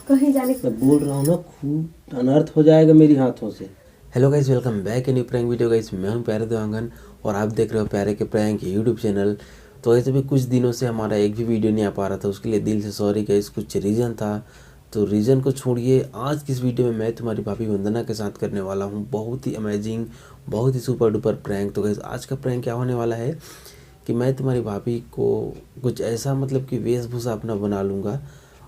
कहीं जाने मैं बोल रहा हूँ ना, खूब अनर्थ हो जाएगा मेरी हाथों से। Hello guys, welcome back in new prank video guys. मैं हूं प्यारे देवांगन और आप देख रहे हो प्यारे के प्रैंक यूट्यूब चैनल। तो गाइस अभी कुछ दिनों से हमारा एक भी वीडियो नहीं आ पा रहा था, उसके लिए दिल से सॉरी गाइस। कुछ रीज़न था, तो रीज़न को छोड़िए, आज की इस वीडियो में मैं तुम्हारी भाभी वंदना के साथ करने वाला हूँ बहुत ही अमेजिंग, बहुत ही सुपर डुपर प्रैंक। तो गाइस आज का प्रैंक क्या होने वाला है कि मैं तुम्हारी भाभी को कुछ ऐसा मतलब कि वेशभूषा अपना बना लूँगा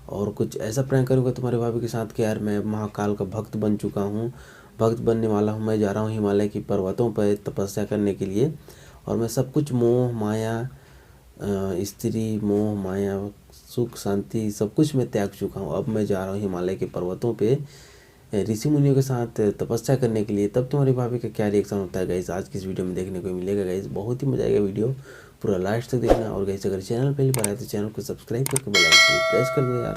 और कुछ ऐसा प्रैंक करूँगा तुम्हारे भाभी के साथ कि यार मैं महाकाल का भक्त बन चुका हूँ, भक्त बनने वाला हूँ। मैं जा रहा हूँ हिमालय की पर्वतों पर तपस्या करने के लिए और मैं सब कुछ मोह माया, स्त्री मोह माया, सुख शांति सब कुछ मैं त्याग चुका हूँ। अब मैं जा रहा हूँ हिमालय के पर्वतों पे ऋषि मुनियों के साथ तपस्या करने के लिए। तब तुम्हारी भाभी का क्या रिएक्शन होता है गाइस, आज की इस वीडियो में देखने को मिलेगा गाइस। बहुत ही मजा आएगा, वीडियो पूरा लास्ट तक देखना। और गाइस अगर चैनल पहली बार आए तो चैनल को सब्सक्राइब करके बेल आइकन प्रेस कर दो यार।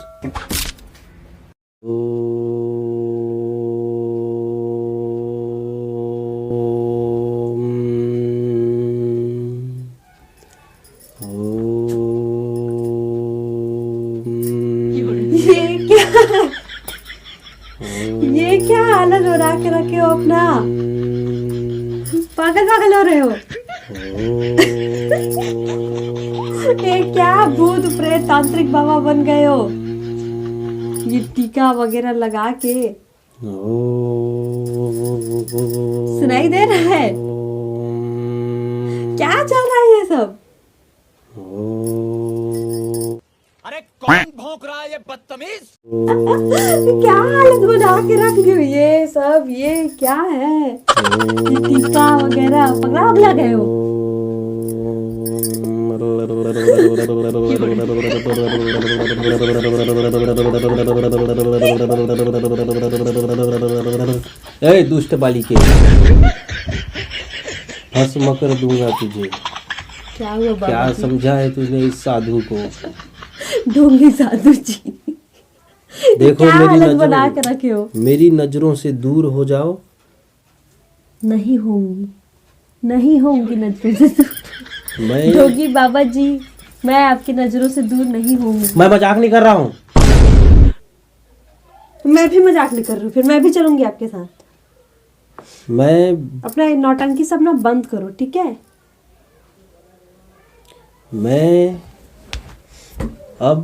ये क्या हालत हो रहा के रखे हो अपना, पागल पागल हो रहे हो। ये क्या भूत प्रेत तांत्रिक बाबा बन गए हो, ये टीका वगैरह लगा के। सुनाई दे रहा है क्या चल रहा है ये सब? अरे कौन भौंक रहा है ये बदतमीज? क्या हालत बना के रख दी हो ये सब, ये क्या है? ये टीका वगैरह पगला पगला गए हो। ए दुष्ट बालिके, भस्म कर दूंगा तुझे। क्या हुआ बाबा क्या जी? समझा है तुझने इस साधु को? ढोंगी साधु जी, देखो क्या मेरी हालत बना के रखे हो। मेरी नजरों से दूर हो जाओ। नहीं होंगी, नहीं होंगी नजरों से दूर। मैं ढोंगी बाबा जी, मैं आपकी नजरों से दूर नहीं होंगी। मैं मजाक नहीं कर रहा हूँ। मैं भी मजाक नहीं कर रही हूँ, फिर मैं भी चलूंगी आपके साथ। मैं अपना नौटंकी सब ना बंद करो, ठीक है? मैं अब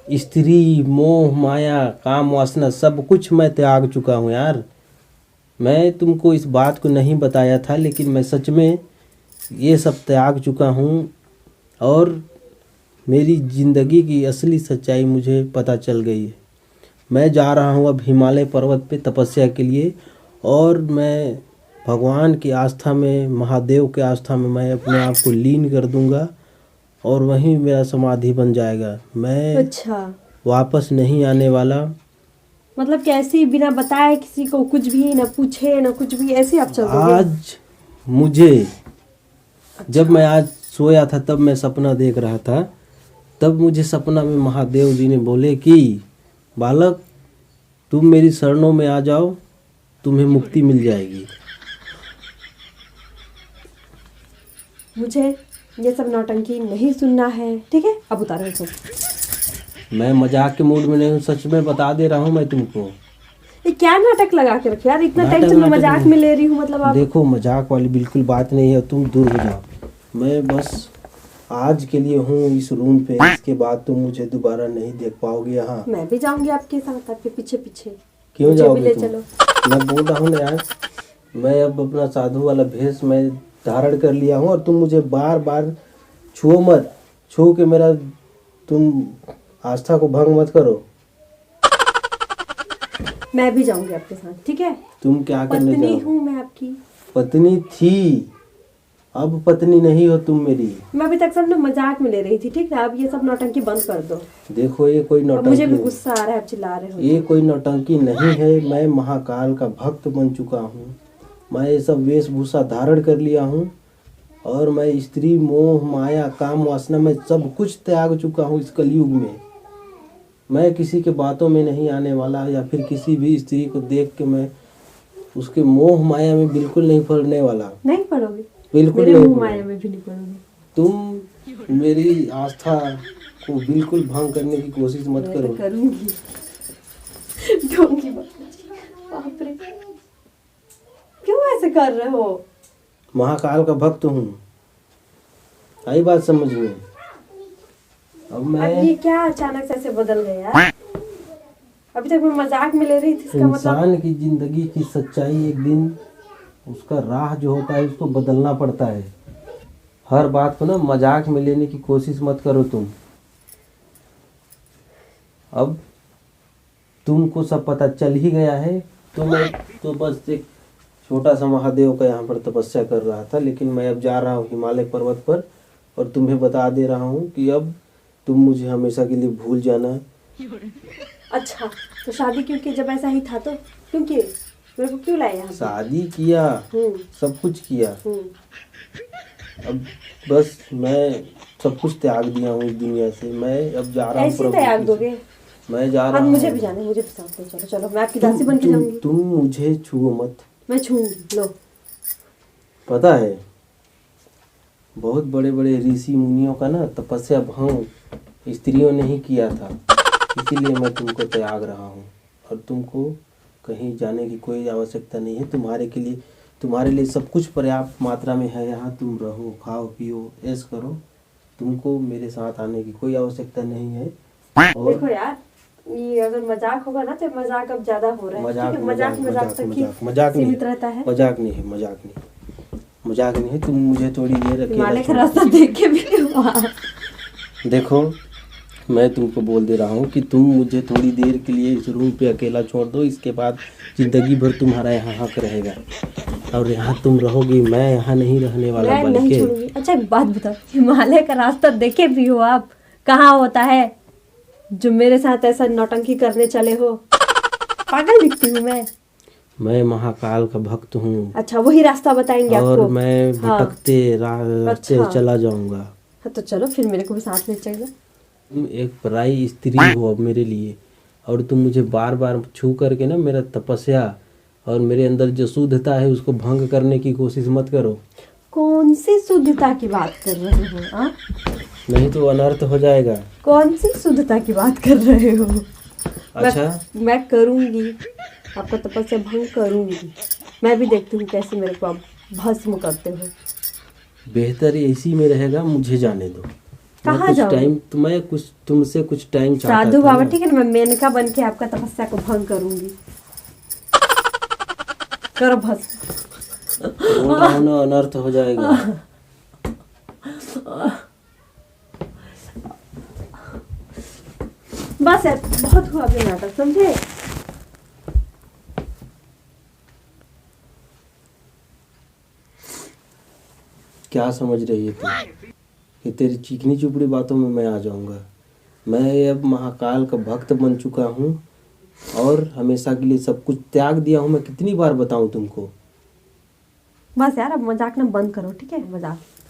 स्त्री मोह माया काम वासना सब कुछ मैं त्याग चुका हूँ यार। मैं तुमको इस बात को नहीं बताया था, लेकिन मैं सच में ये सब त्याग चुका हूँ और मेरी ज़िंदगी की असली सच्चाई मुझे पता चल गई है। मैं जा रहा हूँ अब हिमालय पर्वत पे तपस्या के लिए और मैं भगवान की आस्था में, महादेव के आस्था में मैं अपने आप को लीन कर दूंगा और वहीं मेरा समाधि बन जाएगा। मैं अच्छा, वापस नहीं आने वाला। मतलब कैसे बिना बताए किसी को कुछ भी ना पूछे ना कुछ भी, ऐसे आप चल दोगे? आज मुझे जब मैं आज सोया था तब मैं सपना देख रहा था, तब मुझे सपना में महादेव जी ने बोले कि बालक तुम मेरी शरणों में आ जाओ, तुम्हें मुक्ति मिल जाएगी। मुझे ये सब नौटंकी नहीं सुनना है, ठीक है? अब उतारो सब। मैं मजाक के मूड में नहीं हूँ, सच में बता दे रहा हूँ मैं तुमको। ये क्या नाटक लगा के रखे यार, इतना नाटक टेंशन में नाटक मजाक नहीं। में ले रही हूँ मतलब आप। देखो मजाक वाली बिल्कुल बात नहीं है, तुम दूर हो जाओ। मैं बस आज के लिए हूँ इस रूम पे, इसके बाद तुम मुझे दोबारा नहीं देख पाओगे यहाँ। मैं भी जाऊंगी आपके साथ, आपके पीछे पीछे। क्यों मुझे भी जाओगे ले तुम? चलो। मैं बोल रहा हूँ ना यार, मैं अब अपना साधु वाला भेष मैं धारण कर लिया हूँ और तुम मुझे बार बार छुओ मत, छू के मेरा तुम आस्था को भंग मत करो। मैं भी जाऊंगी आपके साथ, ठीक है? तुम क्या करने पत्नी जाओ? हूँ मैं आपकी। पत्नी थी, अब पत्नी नहीं हो तुम मेरी। मैं अभी तक सब ना मजाक में ले रही थी, ठीक है? अब ये सब नौटंकी बंद कर दो। देखो ये कोई अब नौटंकी मुझे भी नहीं। गुस्सा आ रहा है, आप चिल्ला रहे हो। ये कोई नौटंकी नहीं है, मैं महाकाल का भक्त बन चुका हूँ। मैं ये सब वेशभूषा धारण कर लिया हूँ और मैं स्त्री मोह माया काम वासना में सब कुछ त्याग चुका हूँ इस कलयुग में। मैं किसी के बातों में नहीं आने वाला या फिर किसी भी स्त्री को देख के मैं उसके मोह माया में बिल्कुल नहीं पड़ने वाला। नहीं पढ़ोगे? बिल्कुल मेरे नहीं मुंह पड़ूंगा। माया में भी नहीं पड़ूंगी। तुम मेरी आस्था को बिल्कुल भंग करने की कोशिश मत मैं करो। तो करूंगी। डोंगी मत। बाप रे, क्यों ऐसे कर रहे हो? महाकाल का भक्त हूँ, आई बात समझ में। अब अब मैं ये क्या अचानक से ऐसे बदल गए यार? अभी तक मैं मजाक में ले रही थी, इसका मतलब इंसान की जिंदगी की सच्चाई एक दिन उसका राह जो होता है उसको बदलना पड़ता है। हर बात को ना मजाक में लेने की कोशिश मत करो तुम। अब तुमको सब पता चल ही गया है। तो मैं तो बस एक छोटा सा महादेव का यहाँ पर तपस्या कर रहा था, लेकिन मैं अब जा रहा हूँ हिमालय पर्वत पर और तुम्हें बता दे रहा हूँ कि अब तुम मुझे हमेशा के लिए भूल जाना। अच्छा, तो शादी क्यों की? जब ऐसा ही था तो क्यों किए? मेरे को क्यों लाए यहाँ पे? शादी किया, हम्म सब कुछ किया, हम्म। अब बस मैं सब कुछ त्याग दिया हूँ इस दुनिया से। मैं अब जा रहा हूँ ऐसे त्याग दोगे? मैं जा रहा अब हूँ। मुझे भी जाना है, मुझे भी साथ में चलो। चलो मैं आपकी दासी बन के जाऊंगी। तुम मुझे छुओ मत। मैं छूऊंगी। लो, पता है बहुत बड़े बड़े ऋषि मुनियों का ना तपस्या भंग स्त्रियों ने ही किया था, इसीलिए मैं तुमको त्याग रहा हूँ। और तुमको कहीं जाने की कोई आवश्यकता नहीं है। तुम्हारे लिए सब कुछ पर्याप्त मात्रा में है यहाँ। तुम रहो, खाओ, पियो, ऐश करो। तुमको मेरे साथ आने की कोई आवश्यकता नहीं है। और देखो यार, ये अगर मजाक होगा ना तो मजाक अब ज्यादा हो रहा है। मजाक ठीक है, मजाक तक ही सीमित रहता है। मजाक नहीं है। तुम मुझे थोड़ी देर हिमालय का अकेला रास्ता देख के भी हुआ। देखो, मैं तुमको बोल दे रहा हूँ कि तुम मुझे थोड़ी देर के लिए इस रूम पे अकेला छोड़ दो। इसके बाद जिंदगी भर तुम्हारा यहाँ हक रहेगा और यहाँ तुम रहोगी। मैं यहाँ नहीं रहने वाला, मैं नहीं बल्कि छोड़ूंगी। अच्छा एक बात बताओ, हिमालय का रास्ता देखे भी हो आप? कहाँ होता है जो मेरे साथ ऐसा नौटंकी करने चले हो? पागल दिखती हूँ मैं? महाकाल का भक्त हूँ अच्छा, वही रास्ता बताएंगे और आपको? मैं हाँ। भटकते रास्ते अच्छा। चला जाऊंगा। हाँ, तो चलो फिर मेरे को भी साथ में चलना। तुम एक पराई स्त्री हो अब मेरे लिए, और तुम मुझे बार बार छू करके ना मेरा तपस्या और मेरे अंदर जो शुद्धता है उसको भंग करने की कोशिश मत करो। कौन सी शुद्धता की बात कर रहे हो? हाँ, नहीं तो अनर्थ हो जाएगा। कौन सी शुद्धता की बात कर रहे हो? अच्छा, मैं करूंगी, आपका तपस्या भंग करूंगी। मैं भी देखती हूँ कैसे मेरे को आप भस्म करते हो। बेहतर इसी में रहेगा, मुझे जाने दो। कहाँ जाओगे? मैं कुछ तुमसे कुछ टाइम चाहता साधु था बाबा, ना। ठीक है ना, मैं मेनका बन के आपका तपस्या को भंग करूंगी। करो भस्म। बोल रहा हूं ना, अनर्थ हो जाएगा। बस यार, बहुत हुआ अपने नाटक, समझे? क्या समझ रही है तू कि तेरी चीखनी चुपड़ी बातों में मैं आ जाऊंगा? मैं अब महाकाल का भक्त बन चुका हूँ और हमेशा के लिए सब कुछ त्याग दिया हूँ। मैं कितनी बार बताऊं तुमको? बस यार, अब मजाक ना बंद करो, ठीक है?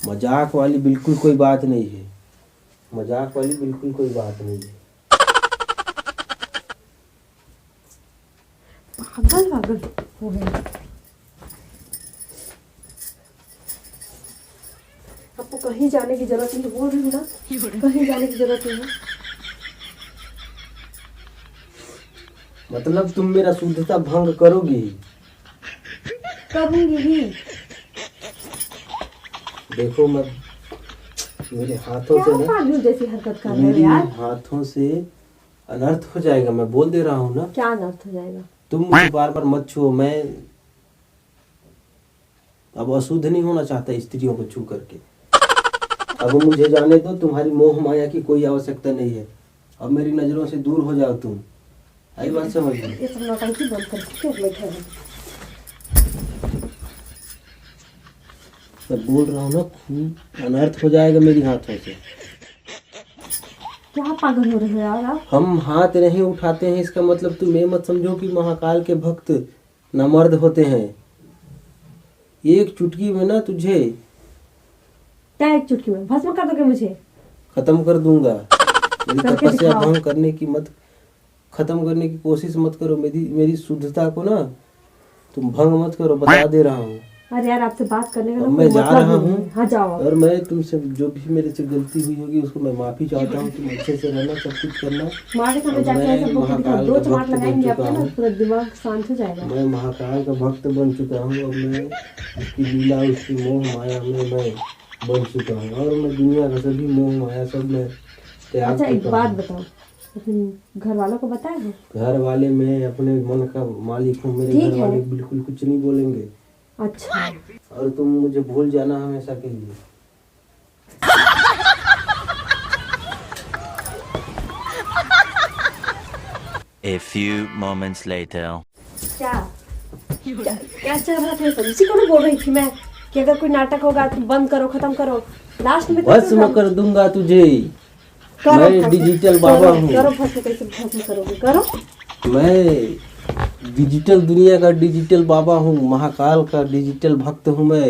मजाक वाली बिल्कुल कोई बात नहीं है। मजाक वाली बिल्कुल कोई बात नहीं है। पागल पागल हो गए। आपको कहीं जाने की जरूरत नहीं, बोल रही हूँ ना, कहीं जाने की जरूरत नहीं है। मतलब तुम मेरा शुद्धता भंग करोगी ही? करूंगी भी। देखो, मैं मेरे हाथों से क्या ना, पागल जैसी हरकत कर रहे हो मेरे यार? हाथों से अनर्थ हो जाएगा। मैं बोल दे रहा हूँ ना। क्या अनर्थ हो जाएगा? तुम मुझे बार बार मत छुओ। मैं अब अशुद्ध नहीं होना चाहता स्त्रियों को छू करके। अब मुझे जाने दो। तुम्हारी मोह माया की कोई आवश्यकता नहीं है। अब मेरी नजरों से दूर हो जाओ तुम। आई बात समझ में? ये सब नौटंकी बंद कर, क्यों बैठे हो? मैं बोल रहा हूँ ना, खूब अनर्थ हो जाएगा मेरी हाथों से। क्या पागल हो रहे हो यार आप? हम हाथ नहीं उठाते हैं, इसका मतलब तुम ये मत समझो कि महाकाल के भक्त नामर्द होते हैं। एक चुटकी में ना तुझे क्या एक चुटकी में भस्म कर दोगे मुझे? खत्म कर दूंगा। मेरी करके तपस्या दिखाओ। भंग करने की खत्म करने की कोशिश मत करो। मेरी शुद्धता को ना तुम भंग मत करो, बता दे रहा हूँ। अरे यार आपसे बात करने का अब ना मैं कोई जा मतलब रहा नहीं है। हूँ। हाँ जाओ आप। और मैं तुमसे जो भी मेरे से गलती हुई होगी उसको मैं माफी चाहता हूँ। तुम अच्छे से रहना, सब कुछ करना। मार के और जाके मैं ऐसा बोल के दिखाओ, महाकाल 2 का चमाट भक्त बन लगाएंगे चुका आपका ना हूँ। पूरा दिमाग शांत हो जाएगा। मैं महाकाल का भक्त बन चुका हूँ और मैं उसकी लीला, उसकी मोह माया में मैं बन चुका हूँ। और मैं दुनिया का सभी मोह माया सब मैं त्याग अच्छा एक चुका बात हूँ। बताओ, अपने घर वालों को बताए हो? घर वाले, मैं अपने मन का मालिक हूँ। मेरे ठीक घर है। वाले बिल्कुल कुछ नहीं बोलेंगे। अच्छा और तुम मुझे भूल जाना हमेशा के लिए। A few moments later. क्या क्या चल रहा था? इसी को ना बोल रही थी मैं कि अगर कोई नाटक होगा तो बंद करो, खत्म करो। लास्ट में भस्म कर दूंगा तुझे। करो मैं भस्म, डिजिटल बाबा हूँ। करो भस्म, कैसे भस्म करोगे? करो। मैं डिजिटल दुनिया का डिजिटल बाबा हूँ, महाकाल का डिजिटल भक्त हूँ मैं।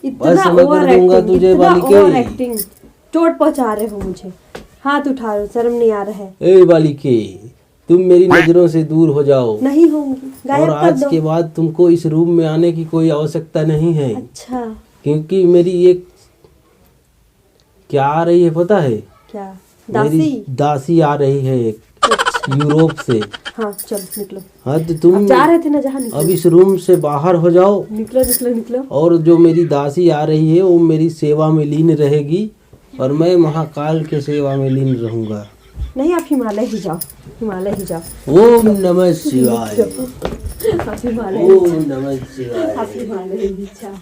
इतना बस मैं ओवर कर दूंगा एक्टिंग, तुझे इतना बालिके। ओवर एक्टिंग, चोट पहुंचा रहे हो मुझे। हाथ उठा रहे हो, शर्म नहीं आ रहा है? ए बालिके, तुम मेरी नजरों से दूर हो जाओ। नहीं होंगी, और गायब कर आज दो। के बाद तुमको इस रूम में आने की कोई आवश्यकता नहीं है। अच्छा क्योंकि मेरी एक क्या आ रही है पता है? क्या? मेरी दासी? दासी आ रही है एक यूरोप से। हाँ चलो निकलो। हाँ तो तुम अब जा रहे थे ना जहाँ, निकलो अब इस रूम से बाहर हो जाओ। निकलो निकलो निकलो। और जो मेरी दासी आ रही है वो मेरी सेवा में लीन रहेगी और मैं महाकाल के सेवा में लीन रहूंगा। नहीं आप हिमालय ही जाओ, हिमालय ही जाओ। ओम नमः शिवाय। आप हिमालय, ओम नमः शिवाय। आप हिमालय ही जाओ।